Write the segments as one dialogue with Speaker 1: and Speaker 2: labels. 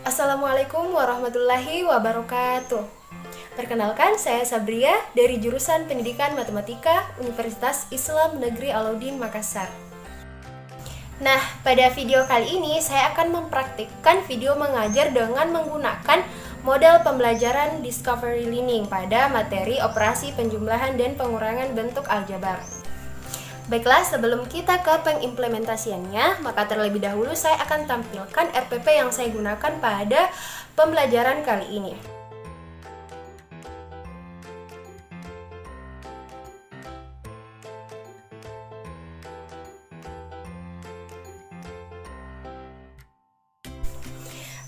Speaker 1: Assalamualaikum warahmatullahi wabarakatuh. Perkenalkan, saya Sabria dari jurusan Pendidikan Matematika Universitas Islam Negeri Alauddin Makassar. Nah, pada video kali ini saya akan mempraktikkan video mengajar dengan menggunakan model pembelajaran Discovery Learning pada materi operasi penjumlahan dan pengurangan bentuk aljabar. Baiklah, sebelum kita ke pengimplementasiannya, maka terlebih dahulu saya akan tampilkan RPP yang saya gunakan pada pembelajaran kali ini.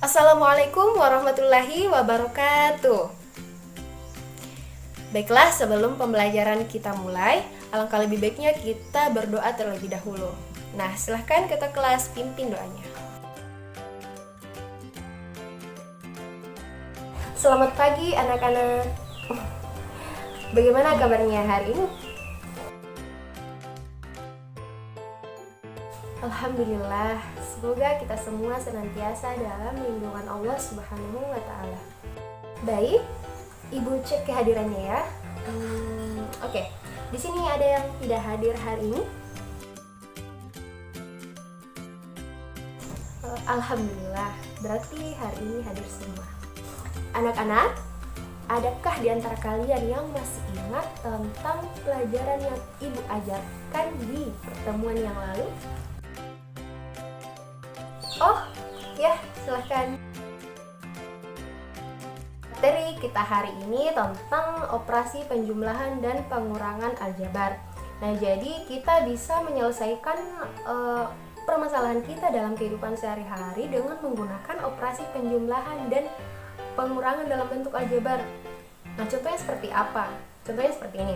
Speaker 1: Assalamualaikum warahmatullahi wabarakatuh. Baiklah, sebelum pembelajaran kita mulai, alangkah lebih baiknya kita berdoa terlebih dahulu. Nah, silahkan ketua kelas pimpin doanya. Selamat pagi anak-anak. Bagaimana kabarnya hari ini? Alhamdulillah, semoga kita semua senantiasa dalam lindungan Allah Subhanahu wa Ta'ala. Baik, Ibu cek kehadirannya ya. Oke. Di sini ada yang tidak hadir hari ini? Alhamdulillah, berarti hari ini hadir semua. Anak-anak, adakah di antara kalian yang masih ingat tentang pelajaran yang Ibu ajarkan di pertemuan yang lalu? Oh, ya, silahkan. Materi kita hari ini tentang operasi penjumlahan dan pengurangan aljabar. Nah, jadi kita bisa menyelesaikan permasalahan kita dalam kehidupan sehari-hari dengan menggunakan operasi penjumlahan dan pengurangan dalam bentuk aljabar. Nah, contohnya seperti apa? Contohnya seperti ini.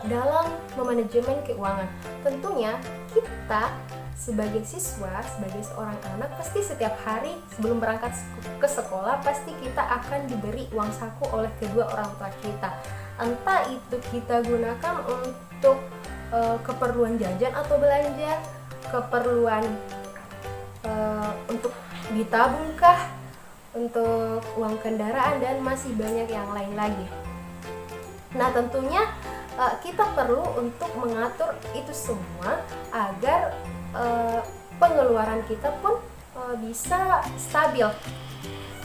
Speaker 1: Dalam memanajemen keuangan, tentunya kita sebagai siswa, sebagai seorang anak, pasti setiap hari sebelum berangkat ke sekolah pasti kita akan diberi uang saku oleh kedua orang tua kita. Entah itu kita gunakan untuk keperluan jajan atau belanja, keperluan untuk ditabungkah, untuk uang kendaraan, dan masih banyak yang lain lagi. Nah, tentunya kita perlu untuk mengatur itu semua agar pengeluaran kita pun bisa stabil.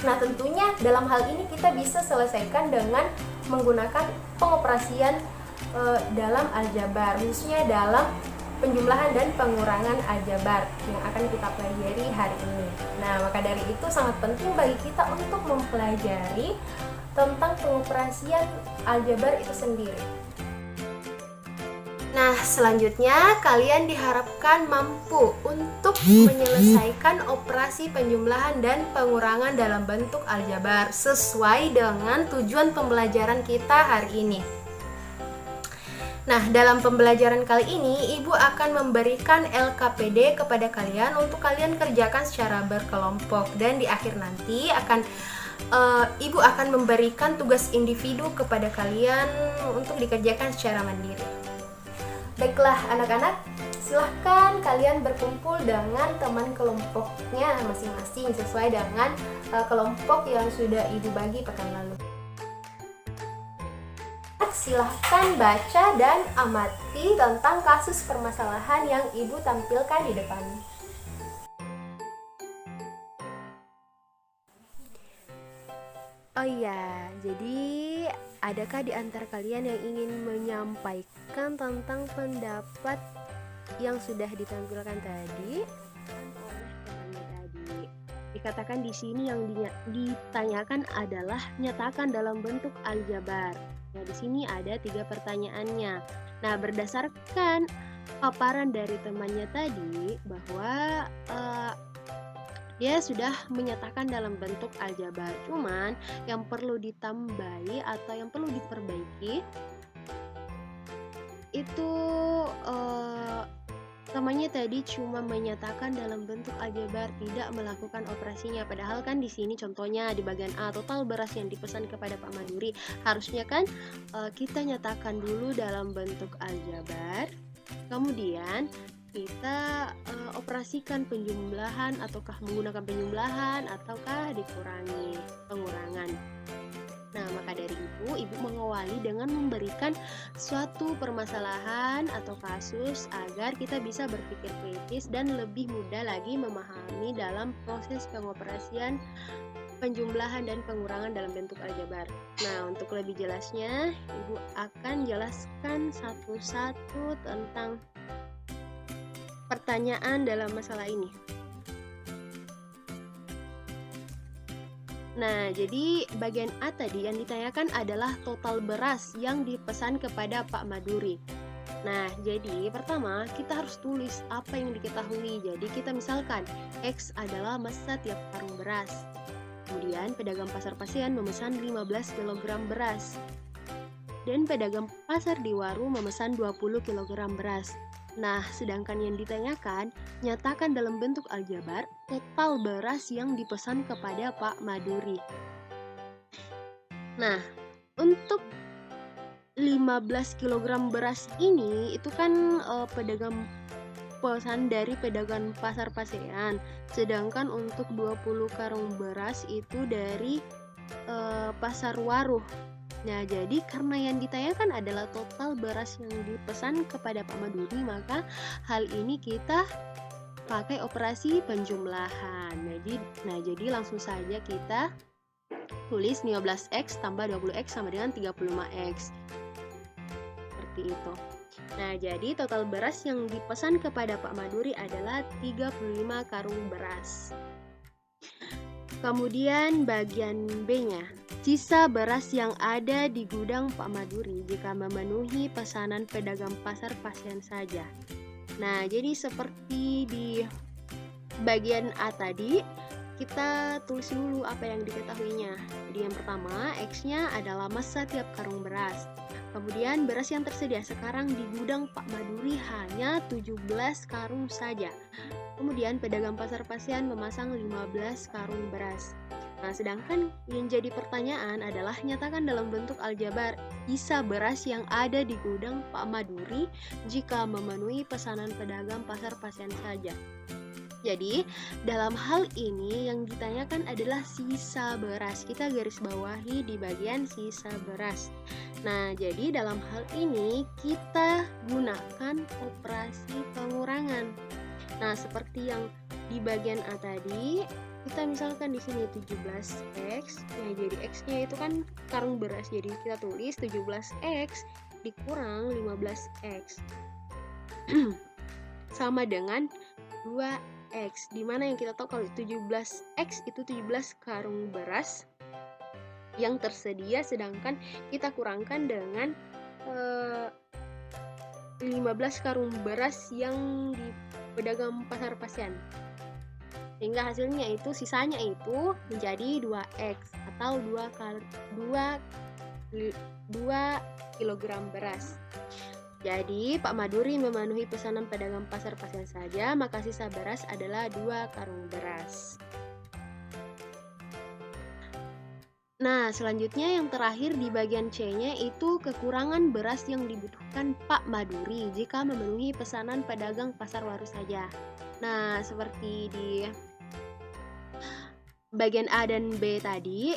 Speaker 1: Nah, tentunya dalam hal ini kita bisa selesaikan dengan menggunakan pengoperasian dalam aljabar, khususnya dalam penjumlahan dan pengurangan aljabar yang akan kita pelajari hari ini. Nah, maka dari itu sangat penting bagi kita untuk mempelajari tentang pengoperasian aljabar itu sendiri. Nah, selanjutnya kalian diharapkan mampu untuk menyelesaikan operasi penjumlahan dan pengurangan dalam bentuk aljabar sesuai dengan tujuan pembelajaran kita hari ini. Nah, dalam pembelajaran kali ini, Ibu akan memberikan LKPD kepada kalian untuk kalian kerjakan secara berkelompok, dan di akhir nanti Ibu akan memberikan tugas individu kepada kalian untuk dikerjakan secara mandiri. Baiklah anak-anak, silahkan kalian berkumpul dengan teman kelompoknya masing-masing sesuai dengan kelompok yang sudah Ibu bagi pekan lalu. Silahkan baca dan amati tentang kasus permasalahan yang Ibu tampilkan di depan. Oh iya, jadi adakah di antara kalian yang ingin menyampaikan tentang pendapat yang sudah ditampilkan tadi?
Speaker 2: Dikatakan di sini yang ditanyakan adalah nyatakan dalam bentuk aljabar. Nah, di sini ada 3 pertanyaannya. Nah, berdasarkan paparan dari temannya tadi bahwa dia sudah menyatakan dalam bentuk aljabar. Cuman yang perlu ditambahi atau yang perlu diperbaiki itu temannya tadi cuma menyatakan dalam bentuk aljabar, tidak melakukan operasinya. Padahal kan di sini contohnya di bagian A, total beras yang dipesan kepada Pak Maduri, harusnya kan kita nyatakan dulu dalam bentuk aljabar, kemudian kita operasikan penjumlahan ataukah menggunakan penjumlahan ataukah dikurangi pengurangan. Nah, maka dari itu Ibu mengawali dengan memberikan suatu permasalahan atau kasus agar kita bisa berpikir kritis dan lebih mudah lagi memahami dalam proses pengoperasian penjumlahan dan pengurangan dalam bentuk aljabar. Nah, untuk lebih jelasnya, Ibu akan jelaskan satu-satu tentang pertanyaan dalam masalah ini. Nah, jadi bagian A tadi yang ditanyakan adalah total beras yang dipesan kepada Pak Maduri. Nah, jadi pertama kita harus tulis apa yang diketahui. Jadi kita misalkan X adalah masa tiap karung beras. Kemudian pedagang pasar Pasean memesan 15 kg beras. Dan pedagang pasar di Waru memesan 20 kg beras. Nah, sedangkan yang ditanyakan, nyatakan dalam bentuk aljabar total beras yang dipesan kepada Pak Maduri. Nah, untuk 15 kg beras ini itu kan pedagang pesan dari pedagang pasar Pasean. Sedangkan untuk 20 karung beras itu dari pasar Waruh. Nah, jadi karena yang ditanyakan adalah total beras yang dipesan kepada Pak Maduri, maka hal ini kita pakai operasi penjumlahan. Nah, jadi langsung saja kita tulis 15X tambah 20X sama dengan 35X. Seperti itu. Nah, jadi total beras yang dipesan kepada Pak Maduri adalah 35 karung beras. Kemudian bagian B-nya, sisa beras yang ada di gudang Pak Maduri jika memenuhi pesanan pedagang pasar Pasean saja. Nah, jadi seperti di bagian A tadi, kita tulis dulu apa yang diketahuinya. Jadi yang pertama, X-nya adalah masa tiap karung beras. Kemudian beras yang tersedia sekarang di gudang Pak Maduri hanya 17 karung saja. Kemudian pedagang pasar Pasean memasang 15 karung beras. Nah, sedangkan yang jadi pertanyaan adalah nyatakan dalam bentuk aljabar sisa beras yang ada di gudang Pak Maduri jika memenuhi pesanan pedagang pasar Pasean saja. Jadi, dalam hal ini yang ditanyakan adalah sisa beras. Kita garis bawahi di bagian sisa beras. Nah, jadi dalam hal ini kita gunakan operasi pengurangan. Nah, seperti yang di bagian A tadi, kita misalkan di sini 17X. Nah, jadi X-nya itu kan karung beras. Jadi kita tulis 17X dikurang 15X. Sama dengan 2X. Dimana yang kita tahu kalau 17X itu 17 karung beras yang tersedia, sedangkan kita kurangkan dengan 15 karung beras yang di pedagang pasar Pasean, sehingga hasilnya itu sisanya itu menjadi 2X atau 2 kilogram beras. Jadi Pak Maduri memenuhi pesanan pedagang pasar Pasean saja, maka sisa beras adalah 2 karung beras. Nah, selanjutnya yang terakhir di bagian C-nya itu kekurangan beras yang dibutuhkan Pak Maduri jika memenuhi pesanan pedagang pasar Waru saja. Nah, seperti di bagian A dan B tadi,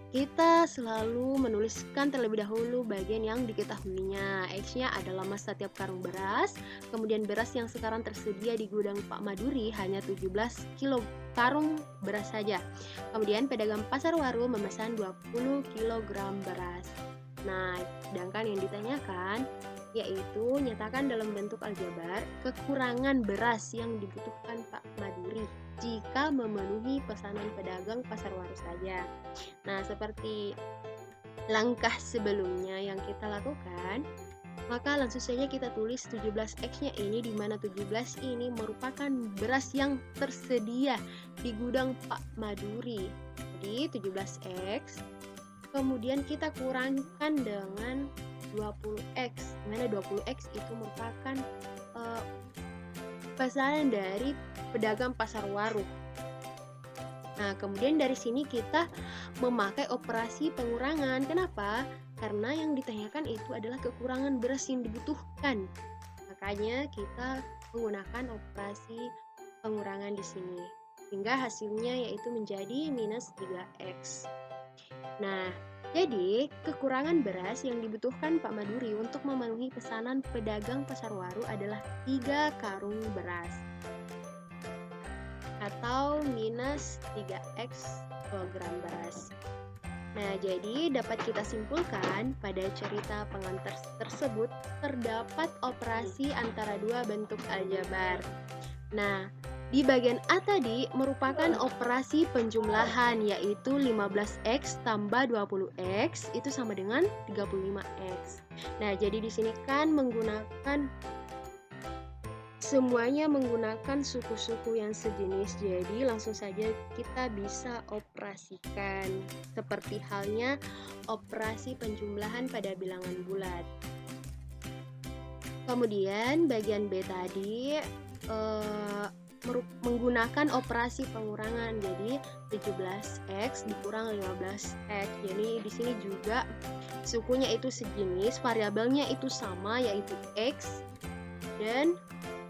Speaker 2: kita selalu menuliskan terlebih dahulu bagian yang diketahuinya. X-nya adalah masa tiap karung beras, kemudian beras yang sekarang tersedia di gudang Pak Maduri hanya 17 kg karung beras saja. Kemudian pedagang pasar Waru memesan 20 kg beras. Nah, sedangkan yang ditanyakan yaitu nyatakan dalam bentuk aljabar kekurangan beras yang dibutuhkan Pak Maduri jika memenuhi pesanan pedagang pasar Waru saja. Nah, seperti langkah sebelumnya yang kita lakukan, maka langsung saja kita tulis 17X-nya ini, di mana 17 ini merupakan beras yang tersedia di gudang Pak Maduri. Jadi 17X, kemudian kita kurangkan dengan 20X, di mana 20X itu merupakan pesanan dari pedagang pasar Waru. Nah, kemudian dari sini kita memakai operasi pengurangan. Kenapa? Karena yang ditanyakan itu adalah kekurangan beras yang dibutuhkan. Makanya kita menggunakan operasi pengurangan di sini. Sehingga hasilnya yaitu menjadi minus 3x. Nah, jadi kekurangan beras yang dibutuhkan Pak Maduri untuk memenuhi pesanan pedagang pasar waru adalah 3 karung beras atau minus 3x kilogram beras. Nah, jadi dapat kita simpulkan pada cerita pengantar tersebut terdapat operasi antara dua bentuk aljabar. Nah, di bagian A tadi merupakan operasi penjumlahan, yaitu 15x tambah 20x itu sama dengan 35x. Nah, jadi di sini kan semuanya menggunakan suku-suku yang sejenis, jadi langsung saja kita bisa operasikan seperti halnya operasi penjumlahan pada bilangan bulat. Kemudian bagian B tadi menggunakan operasi pengurangan, jadi 17x dikurang 15x. Jadi di sini juga sukunya itu sejenis, variabelnya itu sama yaitu x, dan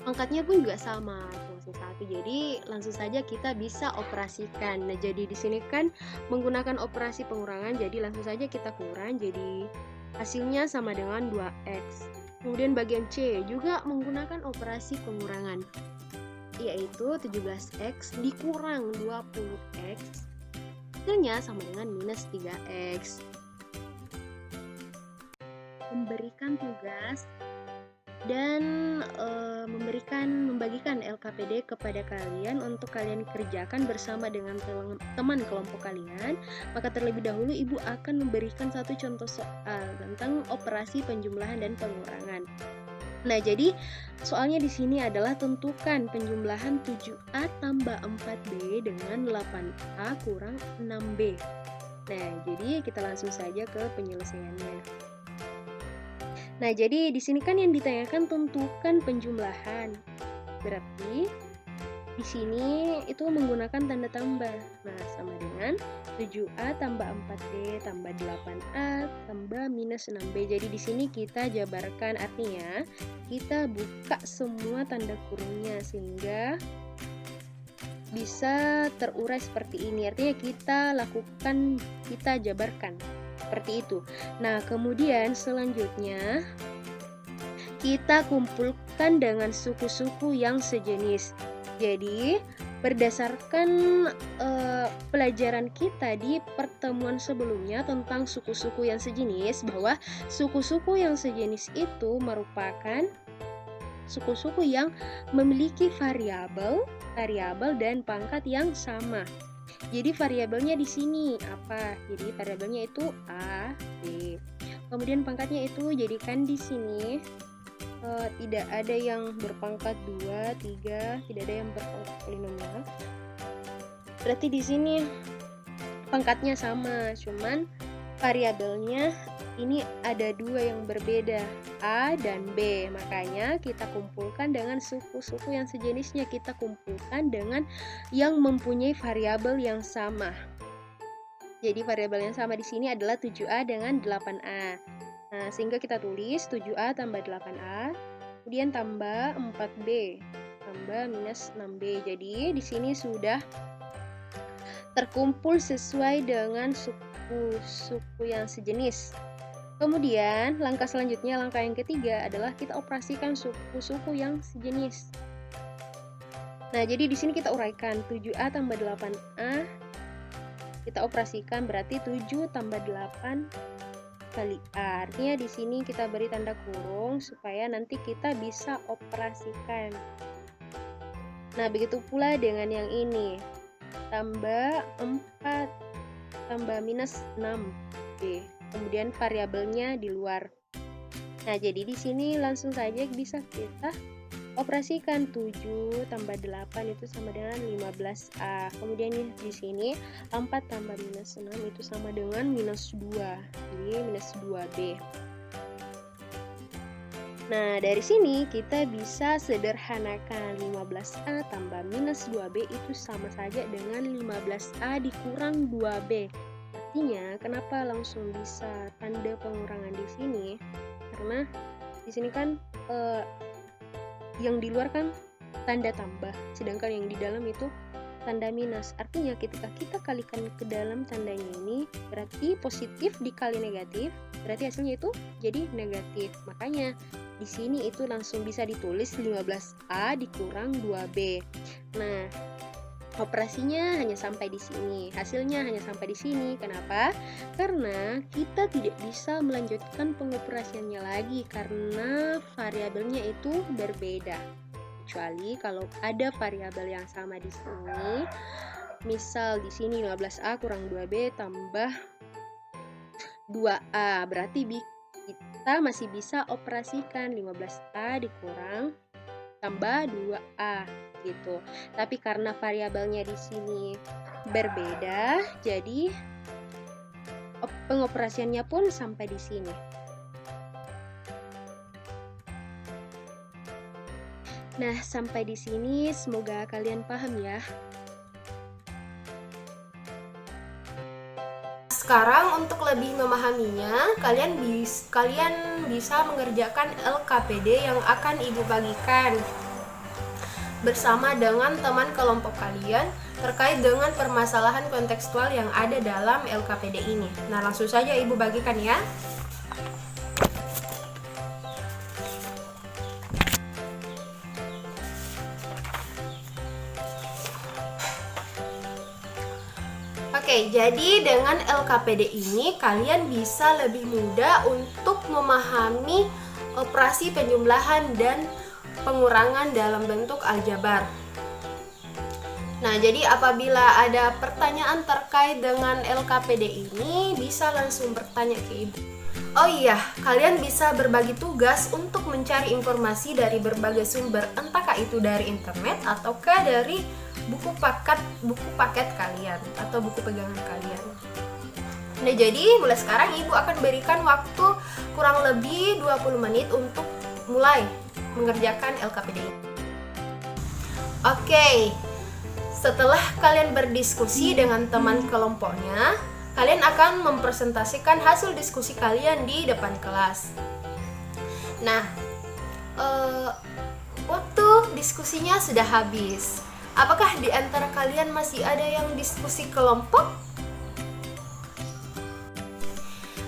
Speaker 2: pangkatnya pun juga sama, langsung satu. Jadi langsung saja kita bisa operasikan. Nah, jadi di sini kan menggunakan operasi pengurangan, jadi langsung saja kita kurang, jadi hasilnya sama dengan 2x. Kemudian bagian C juga menggunakan operasi pengurangan, yaitu 17x dikurang 20x, hasilnya sama dengan minus 3x. Memberikan tugas dan membagikan LKPD kepada kalian untuk kalian kerjakan bersama dengan teman kelompok kalian. Maka terlebih dahulu Ibu akan memberikan satu contoh soal tentang operasi penjumlahan dan pengurangan. Nah, jadi soalnya di sini adalah tentukan penjumlahan 7A tambah 4B dengan 8A kurang 6B. Nah, jadi kita langsung saja ke penyelesaiannya. Nah, jadi di sini kan yang ditanyakan tentukan penjumlahan. Berarti di sini itu menggunakan tanda tambah. Nah, sama dengan 7A tambah 4B tambah 8A tambah minus 6B. Jadi di sini kita jabarkan, artinya kita buka semua tanda kurungnya sehingga bisa terurai seperti ini. Artinya kita jabarkan seperti itu. Nah, kemudian selanjutnya kita kumpulkan dengan suku-suku yang sejenis. Jadi berdasarkan pelajaran kita di pertemuan sebelumnya tentang suku-suku yang sejenis, bahwa suku-suku yang sejenis itu merupakan suku-suku yang memiliki variabel dan pangkat yang sama. Jadi variabelnya di sini apa? Jadi variabelnya itu A, B. Kemudian pangkatnya itu jadikan di sini tidak ada yang berpangkat 2, 3, tidak ada yang berpangkat polinomial. Berarti di sini pangkatnya sama, cuman variabelnya ini ada dua yang berbeda, A dan B. Makanya kita kumpulkan dengan suku-suku yang sejenisnya, kita kumpulkan dengan yang mempunyai variabel yang sama. Jadi variabel yang sama di sini adalah 7A dengan 8A. Nah, sehingga kita tulis 7A tambah 8A, kemudian tambah 4B, tambah minus 6B. Jadi di sini sudah terkumpul sesuai dengan suku yang sejenis. Kemudian langkah selanjutnya, langkah yang ketiga adalah kita operasikan suku-suku yang sejenis. Nah, jadi di sini kita uraikan 7A tambah 8A, kita operasikan berarti 7 tambah 8 kali A. Artinya di sini kita beri tanda kurung supaya nanti kita bisa operasikan. Nah, begitu pula dengan yang ini. Tambah 4 tambah minus 6B. Kemudian variabelnya di luar. Nah, jadi di sini langsung saja bisa kita operasikan 7 tambah 8 itu sama dengan 15A. Kemudian di sini 4 tambah minus 6 itu sama dengan minus 2. Jadi minus 2B. Nah, dari sini kita bisa sederhanakan 15A tambah minus 2B itu sama saja dengan 15A dikurang 2B. Artinya, kenapa langsung bisa tanda pengurangan di sini? Karena di sini kan yang di luar kan tanda tambah, sedangkan yang di dalam itu tanda minus. Artinya ketika kita kalikan ke dalam tandanya ini, berarti positif dikali negatif, berarti hasilnya itu jadi negatif. Makanya di sini itu langsung bisa ditulis 15A dikurang 2B. Nah, operasinya hanya sampai di sini, hasilnya hanya sampai di sini. Kenapa? Karena kita tidak bisa melanjutkan pengoperasiannya lagi karena variabelnya itu berbeda. Kecuali kalau ada variabel yang sama di sini, misal di sini 15A kurang 2B tambah 2A, berarti kita masih bisa operasikan 15A dikurang tambah 2A gitu. Tapi karena variabelnya di sini berbeda, jadi pengoperasiannya pun sampai di sini. Nah, sampai di sini semoga kalian paham ya.
Speaker 1: Sekarang untuk lebih memahaminya, kalian bisa mengerjakan LKPD yang akan Ibu bagikan bersama dengan teman kelompok kalian terkait dengan permasalahan kontekstual yang ada dalam LKPD ini. Nah, langsung saja Ibu bagikan ya. Oke, jadi dengan LKPD ini kalian bisa lebih mudah untuk memahami operasi penjumlahan dan pengurangan dalam bentuk aljabar. Nah, jadi apabila ada pertanyaan terkait dengan LKPD ini, bisa langsung bertanya ke Ibu. Oh iya, kalian bisa berbagi tugas untuk mencari informasi dari berbagai sumber, entahkah itu dari internet ataukah dari buku paket kalian atau buku pegangan kalian. Nah, jadi mulai sekarang Ibu akan berikan waktu kurang lebih 20 menit untuk mulai mengerjakan LKPD. Oke, setelah kalian berdiskusi dengan teman kelompoknya, kalian akan mempresentasikan hasil diskusi kalian di depan kelas. Nah, waktu diskusinya sudah habis. Apakah di antara kalian masih ada yang diskusi kelompok?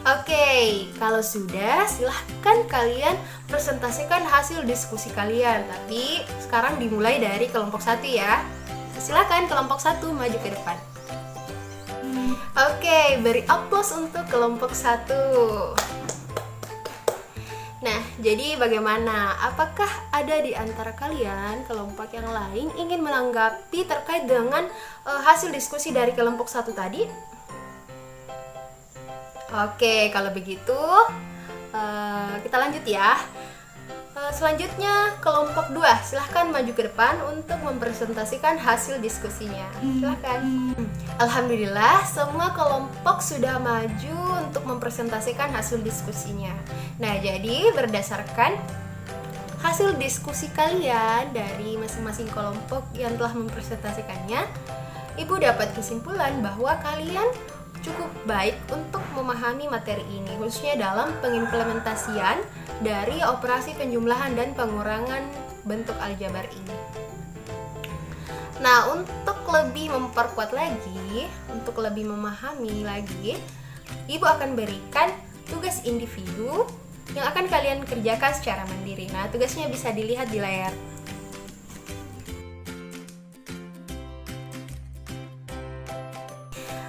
Speaker 1: Oke, kalau sudah, silahkan kalian presentasikan hasil diskusi kalian. Tapi sekarang dimulai dari kelompok 1 ya. Silahkan kelompok 1 maju ke depan. Oke, beri aplaus untuk kelompok 1. Nah, jadi bagaimana? Apakah ada di antara kalian kelompok yang lain ingin menanggapi terkait dengan hasil diskusi dari kelompok 1 tadi? Oke, kalau begitu kita lanjut ya. Selanjutnya kelompok 2, silahkan maju ke depan untuk mempresentasikan hasil diskusinya. Silahkan. Alhamdulillah, semua kelompok sudah maju untuk mempresentasikan hasil diskusinya. Nah, jadi berdasarkan hasil diskusi kalian dari masing-masing kelompok yang telah mempresentasikannya, Ibu dapat kesimpulan bahwa kalian cukup baik untuk memahami materi ini, khususnya dalam pengimplementasian dari operasi penjumlahan dan pengurangan bentuk aljabar ini. Nah, untuk lebih memperkuat lagi, untuk lebih memahami lagi, Ibu akan berikan tugas individu yang akan kalian kerjakan secara mandiri. Nah, tugasnya bisa dilihat di layar.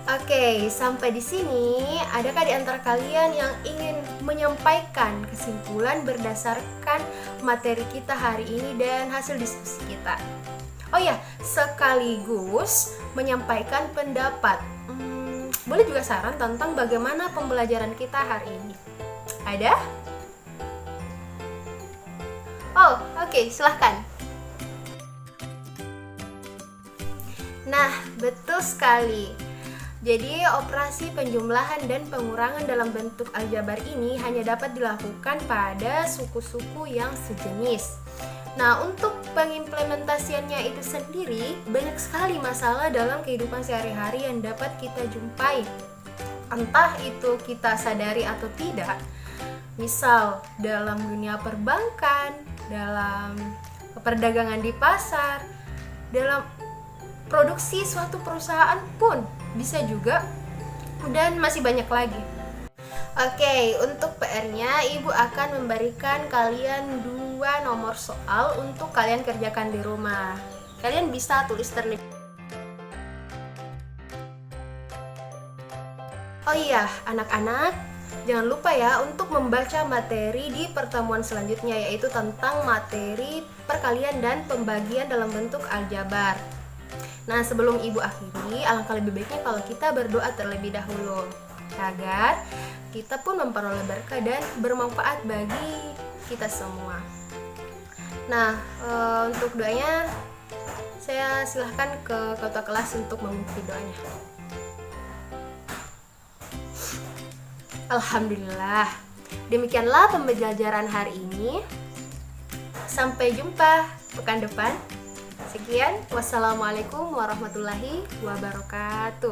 Speaker 1: Oke, sampai di sini, adakah di antara kalian yang ingin menyampaikan kesimpulan berdasarkan materi kita hari ini dan hasil diskusi kita? Oh ya, sekaligus menyampaikan pendapat. Boleh juga saran tentang bagaimana pembelajaran kita hari ini. Ada? Oh, oke, silahkan. Nah, betul sekali. Jadi, operasi penjumlahan dan pengurangan dalam bentuk aljabar ini hanya dapat dilakukan pada suku-suku yang sejenis. Nah, untuk pengimplementasiannya itu sendiri, banyak sekali masalah dalam kehidupan sehari-hari yang dapat kita jumpai. Entah itu kita sadari atau tidak. Misal, dalam dunia perbankan, dalam perdagangan di pasar, dalam produksi suatu perusahaan pun bisa juga, dan masih banyak lagi. Oke, untuk PR-nya Ibu akan memberikan kalian 2 nomor soal untuk kalian kerjakan di rumah. Kalian bisa tulis terlebih. Oh iya, anak-anak, jangan lupa ya untuk membaca materi di pertemuan selanjutnya, yaitu tentang materi perkalian dan pembagian dalam bentuk aljabar. Nah, sebelum Ibu akhiri, alangkah lebih baiknya kalau kita berdoa terlebih dahulu agar kita pun memperoleh berkah dan bermanfaat bagi kita semua. Nah, untuk doanya saya silahkan ke ketua kelas untuk memimpin doanya. Alhamdulillah, demikianlah pembelajaran hari ini. Sampai jumpa pekan depan. Sekian, wassalamualaikum warahmatullahi wabarakatuh.